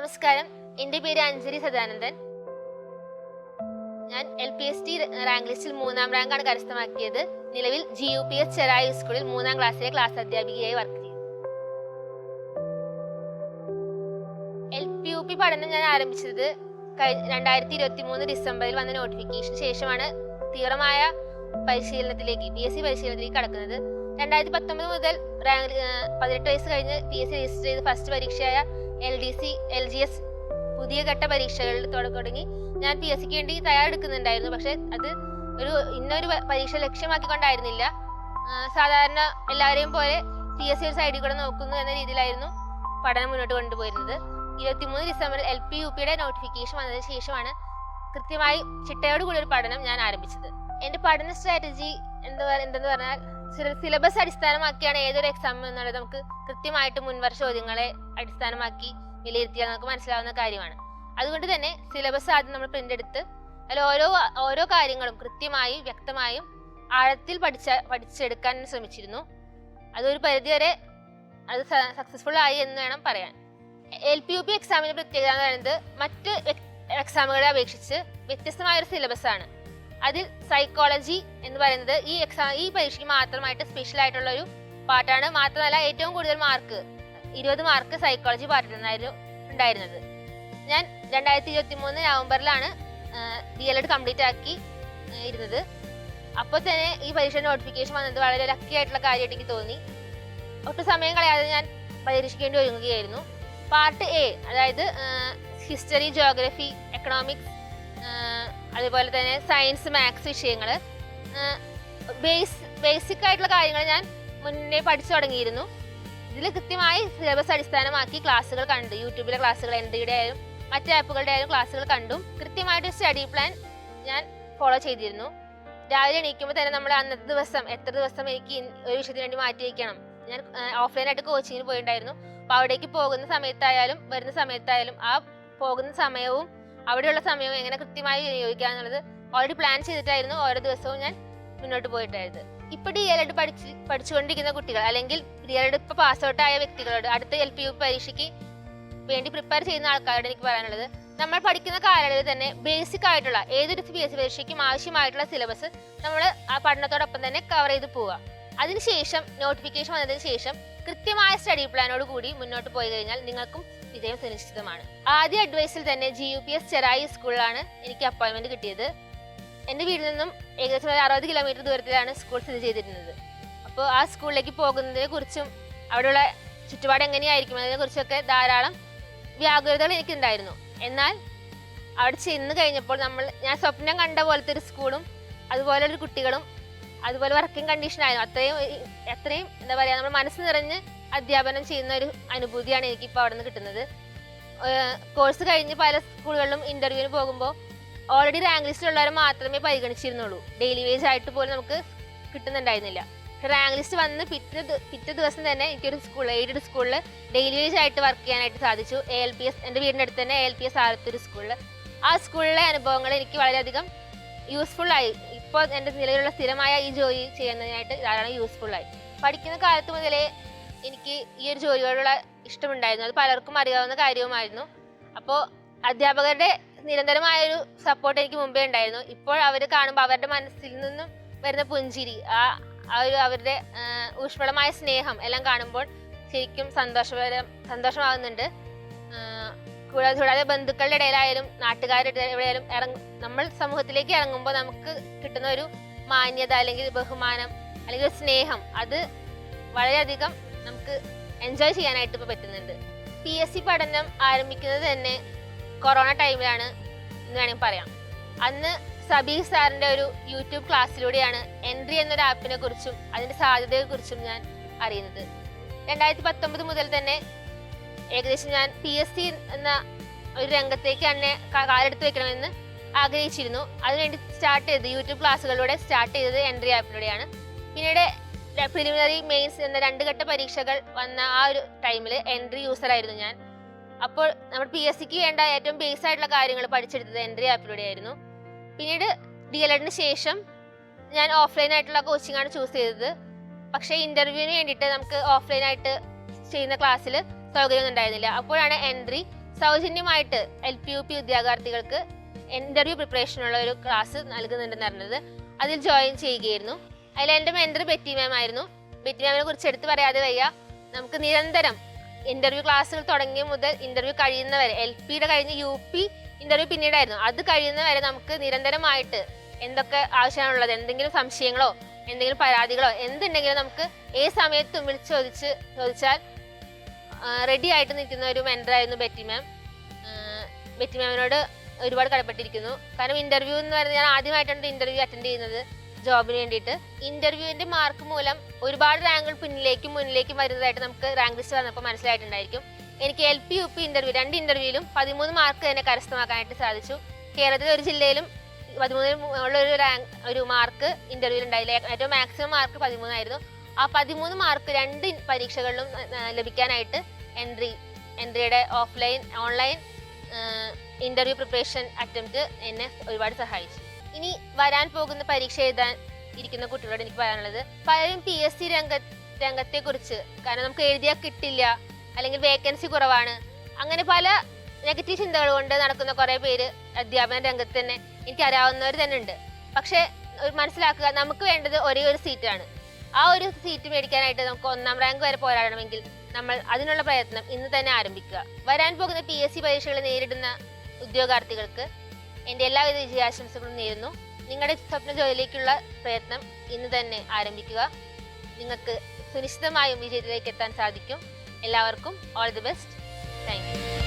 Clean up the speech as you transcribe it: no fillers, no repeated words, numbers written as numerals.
നമസ്കാരം, എൻ്റെ പേര് അഞ്ജലി സദാനന്ദൻ. ഞാൻ LPST റാങ്ക് ലിസ്റ്റിൽ 3ാം റാങ്കാണ് കരസ്ഥമാക്കിയത്. നിലവിൽ GUPS ചെറായി സ്കൂളിൽ 3ാം ക്ലാസ്സിലെ ക്ലാസ് അധ്യാപികയായി വർക്ക് ചെയ്തു. LPUP പഠനം ഞാൻ ആരംഭിച്ചത് 2023 ഡിസംബറിൽ വന്ന നോട്ടിഫിക്കേഷന് ശേഷമാണ് തീവ്രമായ പരിശീലനത്തിലേക്ക് PSC പരിശീലനത്തിലേക്ക് കടക്കുന്നത്. 2019 മുതൽ 18 വയസ്സ് കഴിഞ്ഞ് PSC രജിസ്റ്റർ ചെയ്ത് ഫസ്റ്റ് പരീക്ഷയായ LDC, LGS പുതിയ ഘട്ട പരീക്ഷകളിൽ തുടങ്ങി ഞാൻ PSCക്ക് വേണ്ടി തയ്യാറെടുക്കുന്നുണ്ടായിരുന്നു. പക്ഷെ അത് ഇന്നൊരു പരീക്ഷ ലക്ഷ്യമാക്കിക്കൊണ്ടായിരുന്നില്ല. സാധാരണ എല്ലാവരെയും പോലെ PSC ഒരു സൈഡിൽ കൂടെ നോക്കുന്നു എന്ന രീതിയിലായിരുന്നു പഠനം മുന്നോട്ട് കൊണ്ടുപോയിരുന്നത്. 23 ഡിസംബറിൽ LPUPയുടെ നോട്ടിഫിക്കേഷൻ വന്നതിന് ശേഷമാണ് കൃത്യമായി ചിട്ടയോട് കൂടി ഒരു പഠനം ഞാൻ ആരംഭിച്ചത്. എൻ്റെ പഠന സ്ട്രാറ്റജി എന്തെന്ന് പറഞ്ഞാൽ, സിലബസ് അടിസ്ഥാനമാക്കിയാണ് ഏതൊരു എക്സാം എന്നുള്ളത് നമുക്ക് കൃത്യമായിട്ട് മുൻവർഷ ചോദ്യങ്ങളെ അടിസ്ഥാനമാക്കി വിലയിരുത്തിയാൽ നമുക്ക് മനസ്സിലാവുന്ന കാര്യമാണ്. അതുകൊണ്ട് തന്നെ സിലബസ് ആദ്യം നമ്മൾ പ്രിന്റ് എടുത്ത് അതിൽ ഓരോ കാര്യങ്ങളും കൃത്യമായും വ്യക്തമായും ആഴത്തിൽ പഠിച്ചെടുക്കാൻ ശ്രമിച്ചിരുന്നു. അതൊരു പരിധിവരെ അത് സക്സസ്ഫുൾ ആയി എന്ന് വേണം പറയാൻ. LPUP എക്സാമിന്റെ പ്രത്യേകത എന്ന് പറയുന്നത് മറ്റ് എക്സാമുകളെ അപേക്ഷിച്ച് വ്യത്യസ്തമായൊരു സിലബസ് ആണ്. അതിൽ സൈക്കോളജി എന്ന് പറയുന്നത് ഈ പരീക്ഷയ്ക്ക് മാത്രമായിട്ട് സ്പെഷ്യൽ ആയിട്ടുള്ള ഒരു പാർട്ടാണ്. മാത്രമല്ല ഏറ്റവും കൂടുതൽ മാർക്ക് 20 മാർക്ക് സൈക്കോളജി പാർട്ടിനായിരുന്നു ഉണ്ടായിരുന്നത്. ഞാൻ 2023 നവംബറിലാണ് DLED കംപ്ലീറ്റ് ആക്കി ഇരുന്നത്. അപ്പോൾ തന്നെ ഈ പരീക്ഷ നോട്ടിഫിക്കേഷൻ വന്നത് വളരെ ലക്കി ആയിട്ടുള്ള കാര്യമായിട്ട് എനിക്ക് തോന്നി. ഒട്ടും സമയം കളയാതെ ഞാൻ പരീക്ഷയ്ക്ക് വേണ്ടി ഒരുങ്ങുകയായിരുന്നു. പാർട്ട് A, അതായത് ഹിസ്റ്ററി, ജോഗ്രഫി, എക്കണോമിക്സ്, അതുപോലെ തന്നെ സയൻസ്, മാത്സ് വിഷയങ്ങൾ, ബേസിക് ആയിട്ടുള്ള കാര്യങ്ങൾ ഞാൻ മുന്നേ പഠിച്ചു തുടങ്ങിയിരുന്നു. ഇതിൽ കൃത്യമായി സിലബസ് അടിസ്ഥാനമാക്കി ക്ലാസ്സുകൾ കണ്ടു. യൂട്യൂബിലെ ക്ലാസ്സുകൾ, എൻട്രിയുടെ ആയാലും മറ്റ് ആപ്പുകളുടെ ആയാലും ക്ലാസ്സുകൾ കണ്ടും കൃത്യമായിട്ട് സ്റ്റഡി പ്ലാൻ ഞാൻ ഫോളോ ചെയ്തിരുന്നു. രാവിലെ എണീക്കുമ്പോൾ തന്നെ നമ്മൾ അന്നത്തെ ദിവസം എത്ര ദിവസം എനിക്ക് ഒരു വിഷയത്തിന് വേണ്ടി മാറ്റി വയ്ക്കണം. ഞാൻ ഓഫ്ലൈനായിട്ട് കോച്ചിങ്ങിന് പോയിട്ടുണ്ടായിരുന്നു. അപ്പോൾ അവിടേക്ക് പോകുന്ന സമയത്തായാലും വരുന്ന സമയത്തായാലും ആ പോകുന്ന സമയവും അവിടെയുള്ള സമയവും എങ്ങനെ കൃത്യമായി വിനിയോഗിക്കുക എന്നുള്ളത് ഓൾറെഡി പ്ലാൻ ചെയ്തിട്ടായിരുന്നു ഓരോ ദിവസവും ഞാൻ മുന്നോട്ട് പോയിട്ടായിരുന്നു. ഇപ്പൊ DLED പഠിച്ചുകൊണ്ടിരിക്കുന്ന കുട്ടികൾ അല്ലെങ്കിൽ DLED ഇപ്പൊ പാസ് ഔട്ട് ആയ വ്യക്തികളോട്, അടുത്ത LPUP പരീക്ഷയ്ക്ക് വേണ്ടി പ്രിപ്പയർ ചെയ്യുന്ന ആൾക്കാരോട് എനിക്ക് പറയാനുള്ളത്, നമ്മൾ പഠിക്കുന്ന കാലയളവിൽ തന്നെ ബേസിക് ആയിട്ടുള്ള ഏതൊരു PSC പരീക്ഷയ്ക്കും ആവശ്യമായിട്ടുള്ള സിലബസ് നമ്മൾ ആ പഠനത്തോടൊപ്പം തന്നെ കവർ ചെയ്ത് പോവുക. അതിനുശേഷം നോട്ടിഫിക്കേഷൻ വന്നതിന് ശേഷം കൃത്യമായ സ്റ്റഡി പ്ലാനോട് കൂടി മുന്നോട്ട് പോയി കഴിഞ്ഞാൽ നിങ്ങൾക്കും വിജയം സുനിശ്ചിതമാണ്. ആദ്യ അഡ്വൈസിൽ തന്നെ GUPS ചെറായി സ്കൂളിലാണ് എനിക്ക് അപ്പോയിൻമെന്റ് കിട്ടിയത്. എൻ്റെ വീട്ടിൽ നിന്നും ഏകദേശം 60 കിലോമീറ്റർ ദൂരത്തിലാണ് സ്കൂൾ സ്ഥിതി ചെയ്തിരുന്നത്. അപ്പോൾ ആ സ്കൂളിലേക്ക് പോകുന്നതിനെ കുറിച്ചും അവിടെയുള്ള ചുറ്റുപാട് എങ്ങനെയായിരിക്കും അതിനെ കുറിച്ചൊക്കെ ധാരാളം വ്യാകുലതകൾ എനിക്കുണ്ടായിരുന്നു. എന്നാൽ അവിടെ ചെന്ന് കഴിഞ്ഞപ്പോൾ ഞാൻ സ്വപ്നം കണ്ട പോലത്തെ ഒരു സ്കൂളും അതുപോലെ ഒരു കുട്ടികളും അതുപോലെ വർക്കിംഗ് കണ്ടീഷനായിരുന്നു. അത്രയും എന്താ പറയുക, നമ്മൾ മനസ്സ് നിറഞ്ഞ് അധ്യാപനം ചെയ്യുന്ന ഒരു അനുഭൂതിയാണ് എനിക്കിപ്പോൾ അവിടെ നിന്ന് കിട്ടുന്നത്. കോഴ്സ് കഴിഞ്ഞ് പല സ്കൂളുകളിലും ഇൻ്റർവ്യൂവിന് പോകുമ്പോൾ ഓൾറെഡി റാങ്ക് ലിസ്റ്റിലുള്ളവരെ മാത്രമേ പരിഗണിച്ചിരുന്നുള്ളൂ. ഡെയിലി വേജ് ആയിട്ട് പോലും നമുക്ക് കിട്ടുന്നുണ്ടായിരുന്നില്ല. റാങ്ക് ലിസ്റ്റ് വന്ന് പിറ്റേ ദിവസം തന്നെ എനിക്കൊരു എയ്ഡഡ് സ്കൂളിൽ ഡെയിലി വേജ് ആയിട്ട് വർക്ക് ചെയ്യാനായിട്ട് സാധിച്ചു. ALPS, എൻ്റെ വീടിൻ്റെ അടുത്ത് തന്നെ ALPS ആലത്തൂർ സ്കൂളിൽ. ആ സ്കൂളിലെ അനുഭവങ്ങൾ എനിക്ക് വളരെയധികം യൂസ്ഫുള്ളായി. ഇപ്പോൾ എൻ്റെ നിലവിലുള്ള സ്ഥിരമായ ഈ ജോലി ചെയ്യുന്നതിനായിട്ട് ധാരാളം യൂസ്ഫുള്ളായി. പഠിക്കുന്ന കാലത്ത് മുതലേ എനിക്ക് ഈ ഒരു ജോലിയോടുള്ള ഇഷ്ടമുണ്ടായിരുന്നു. അത് പലർക്കും അറിയാവുന്ന കാര്യവുമായിരുന്നു. അപ്പോൾ അധ്യാപകരുടെ നിരന്തരമായൊരു സപ്പോർട്ട് എനിക്ക് മുമ്പേ ഉണ്ടായിരുന്നു. ഇപ്പോൾ അവർ കാണുമ്പോൾ അവരുടെ മനസ്സിൽ നിന്നും വരുന്ന പുഞ്ചിരി, അവരുടെ ഊഷ്മളമായ സ്നേഹം എല്ലാം കാണുമ്പോൾ ശരിക്കും സന്തോഷമാകുന്നുണ്ട്. കൂടാതെ ബന്ധുക്കളുടെ ഇടയിലായാലും നാട്ടുകാരുടെ ഇടയിലായാലും നമ്മൾ സമൂഹത്തിലേക്ക് ഇറങ്ങുമ്പോൾ നമുക്ക് കിട്ടുന്ന ഒരു മാന്യത അല്ലെങ്കിൽ ബഹുമാനം അല്ലെങ്കിൽ ഒരു സ്നേഹം, അത് വളരെയധികം നമുക്ക് എൻജോയ് ചെയ്യാനായിട്ട് ഇപ്പോൾ പറ്റുന്നുണ്ട്. PSC പഠനം ആരംഭിക്കുന്നത് തന്നെ കൊറോണ ടൈമിലാണ് എന്ന് വേണമെങ്കിൽ പറയാം. അന്ന് സബീർ സാറിൻ്റെ ഒരു യൂട്യൂബ് ക്ലാസ്സിലൂടെയാണ് എൻട്രി എന്നൊരു ആപ്പിനെ കുറിച്ചും അതിൻ്റെ സാധ്യതയെക്കുറിച്ചും ഞാൻ അറിയുന്നത്. 2019 മുതൽ തന്നെ ഏകദേശം ഞാൻ PSC എന്ന ഒരു രംഗത്തേക്ക് തന്നെ കാലെടുത്ത് വെക്കണമെന്ന് ആഗ്രഹിച്ചിരുന്നു. അതിനുവേണ്ടി യൂട്യൂബ് ക്ലാസ്സുകളിലൂടെ സ്റ്റാർട്ട് ചെയ്തത് എൻട്രി ആപ്പിലൂടെയാണ്. പിന്നീട് പ്രിലിമിനറി, മെയിൻസ് എന്ന 2 ഘട്ട പരീക്ഷകൾ വന്ന ആ ഒരു ടൈമിൽ എൻട്രി യൂസറായിരുന്നു ഞാൻ. അപ്പോൾ നമ്മൾ PSCക്ക് വേണ്ട ഏറ്റവും ബേസ് ആയിട്ടുള്ള കാര്യങ്ങൾ പഠിച്ചെടുത്തത് എൻട്രി ആപ്പിലൂടെ ആയിരുന്നു. പിന്നീട് DLEDന് ശേഷം ഞാൻ ഓഫ്ലൈൻ ആയിട്ടുള്ള കോച്ചിങ്ങാണ് ചൂസ് ചെയ്തത്. പക്ഷേ ഇൻ്റർവ്യൂവിന് വേണ്ടിയിട്ട് നമുക്ക് ഓഫ്ലൈനായിട്ട് ചെയ്യുന്ന ക്ലാസ്സിൽ സൗകര്യമൊന്നും ഉണ്ടായിരുന്നില്ല. അപ്പോഴാണ് എൻട്രി സൗജന്യമായിട്ട് LP UP വിദ്യാർത്ഥികൾക്ക് ഇന്റർവ്യൂ പ്രിപ്പറേഷനുള്ള ഒരു ക്ലാസ് നൽകുന്നുണ്ടെന്ന് അറിഞ്ഞത്. അതിൽ ജോയിൻ ചെയ്യുകയായിരുന്നു. അതിൽ എൻ്റെ മെൻറ്റർ ബെറ്റി മാം ആയിരുന്നു. ബെറ്റി മാമിനെ കുറിച്ച് എടുത്തു പറയാതെ വയ്യ. നമുക്ക് നിരന്തരം ഇന്റർവ്യൂ ക്ലാസ്സുകൾ തുടങ്ങിയ മുതൽ ഇന്റർവ്യൂ കഴിയുന്നവരെ, LPയുടെ കഴിഞ്ഞ് UP ഇന്റർവ്യൂ പിന്നീടായിരുന്നു, അത് കഴിയുന്നവരെ നമുക്ക് നിരന്തരമായിട്ട് എന്തൊക്കെ ആവശ്യമാണുള്ളത്, എന്തെങ്കിലും സംശയങ്ങളോ എന്തെങ്കിലും പരാതികളോ എന്തുണ്ടെങ്കിലും നമുക്ക് ഏത് സമയത്തും വിളിച്ച് ചോദിച്ചാൽ റെഡി ആയിട്ട് നിൽക്കുന്ന ഒരു മെൻറ്ററായിരുന്നു ബെറ്റി മാം. ബെറ്റി മാമിനോട് ഒരുപാട് കടപ്പെട്ടിരിക്കുന്നു. കാരണം ഇന്റർവ്യൂ എന്ന് പറയുന്നത് ഞാൻ ആദ്യമായിട്ടാണ് ഇന്റർവ്യൂ അറ്റൻഡ് ചെയ്യുന്നത് ജോബിന് വേണ്ടിയിട്ട്. ഇന്റർവ്യൂവിന്റെ മാർക്ക് മൂലം ഒരുപാട് റാങ്കുകൾ മുന്നിലേക്കും വരുന്നതായിട്ട് നമുക്ക് റാങ്ക് ലിസ്റ്റ് വന്നപ്പോൾ മനസ്സിലായിട്ടുണ്ടായിരിക്കും. എനിക്ക് LP UP ഇന്റർവ്യൂ 2 ഇന്റർവ്യൂവിലും 13 മാർക്ക് തന്നെ കരസ്ഥമാക്കാനായിട്ട് സാധിച്ചു. കേരളത്തിലെ ഒരു ജില്ലയിലും 13 ഉള്ള ഒരു മാർക്ക് ഇന്റർവ്യൂവിൽ ഉണ്ടായില്ല. ഏറ്റവും മാക്സിമം മാർക്ക് 13 ആയിരുന്നു. ആ 13 മാർക്ക് 2 പരീക്ഷകളിലും ലഭിക്കാനായിട്ട് എൻട്രിയുടെ ഓൺലൈൻ ഇന്റർവ്യൂ പ്രിപ്പറേഷൻ അറ്റംപ്റ്റ് എന്നെ ഒരുപാട് സഹായിച്ചു. ഇനി വരാൻ പോകുന്ന പരീക്ഷ എഴുതാൻ ഇരിക്കുന്ന കുട്ടികളോട് എനിക്ക് പറയാനുള്ളത്, പലരും PSC രംഗത്തെ കുറിച്ച്, കാരണം നമുക്ക് എഴുതിയാൽ കിട്ടില്ല, അല്ലെങ്കിൽ വേക്കൻസി കുറവാണ്, അങ്ങനെ പല നെഗറ്റീവ് ചിന്തകൾ കൊണ്ട് നടക്കുന്ന കുറേ പേര് അധ്യാപന രംഗത്ത് തന്നെ എനിക്കറിയാവുന്നവർ തന്നെ ഉണ്ട്. പക്ഷേ മനസ്സിലാക്കുക, നമുക്ക് വേണ്ടത് ഒരേ ഒരു സീറ്റാണ്. ആ ഒരു സീറ്റ് മേടിക്കാനായിട്ട് നമുക്ക് 1ാം റാങ്ക് വരെ പോരാടണമെങ്കിൽ നമ്മൾ അതിനുള്ള പ്രയത്നം ഇന്ന് തന്നെ ആരംഭിക്കുക. വരാൻ പോകുന്ന PSC പരീക്ഷകൾ നേരിടുന്ന ഉദ്യോഗാർത്ഥികൾക്ക് എൻ്റെ എല്ലാവിധ വിജയാശംസകളും നേരുന്നു. നിങ്ങളുടെ സ്വപ്ന ജോലിയിലേക്കുള്ള പ്രയത്നം ഇന്ന് തന്നെ ആരംഭിക്കുക. നിങ്ങൾക്ക് സുനിശ്ചിതമായും വിജയത്തിലേക്ക് എത്താൻ സാധിക്കും. എല്ലാവർക്കും all the best. Thank you.